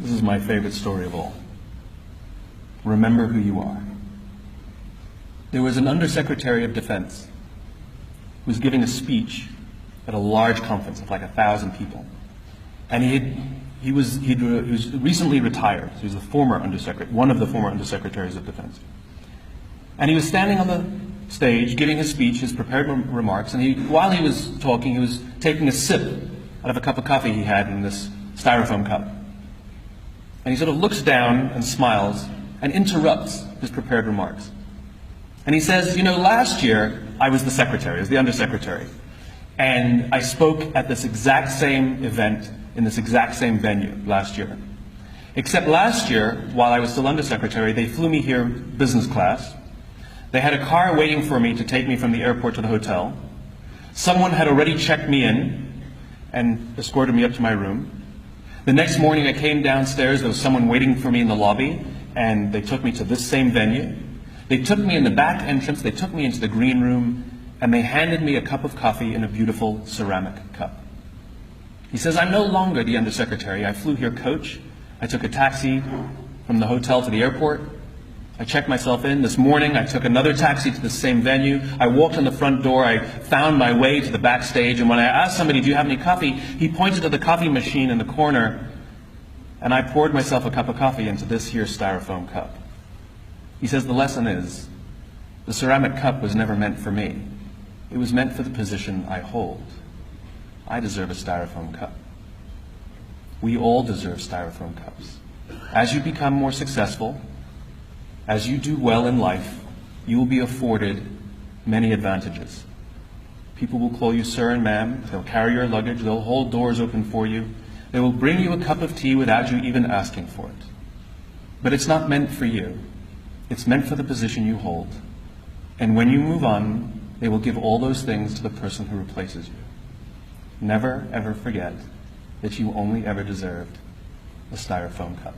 This is my favorite story of all. Remember who you are. There was an Undersecretary of Defense who was giving a speech at a large conference of like 1,000 people. And he was recently retired. He was the former undersecretary, one of the former undersecretaries of defense. And he was standing on the stage giving his speech, his prepared remarks, and while he was talking, he was taking a sip out of a cup of coffee he had in this styrofoam cup. And he sort of looks down and smiles and interrupts his prepared remarks. And he says, you know, last year I was the secretary, I was the undersecretary, and I spoke at this exact same event in this exact same venue last year. Except last year, while I was still undersecretary, they flew me here business class. They had a car waiting for me to take me from the airport to the hotel. Someone had already checked me in and escorted me up to my room. The next morning I came downstairs, there was someone waiting for me in the lobby, and they took me to this same venue. They took me in the back entrance, they took me into the green room, and they handed me a cup of coffee in a beautiful ceramic cup. He says, I'm no longer the undersecretary. I flew here coach. I took a taxi from the hotel to the airport. I checked myself in. This morning I took another taxi to the same venue. I walked in the front door. I found my way to the backstage, and when I asked somebody, do you have any coffee? He pointed to the coffee machine in the corner, and I poured myself a cup of coffee into this here styrofoam cup. He says the lesson is, the ceramic cup was never meant for me. It was meant for the position I hold. I deserve a styrofoam cup. We all deserve styrofoam cups. As you become more successful, as you do well in life, you will be afforded many advantages. People will call you sir and ma'am, they'll carry your luggage, they'll hold doors open for you, they will bring you a cup of tea without you even asking for it. But it's not meant for you. It's meant for the position you hold. And when you move on, they will give all those things to the person who replaces you. Never, ever forget that you only ever deserved a styrofoam cup.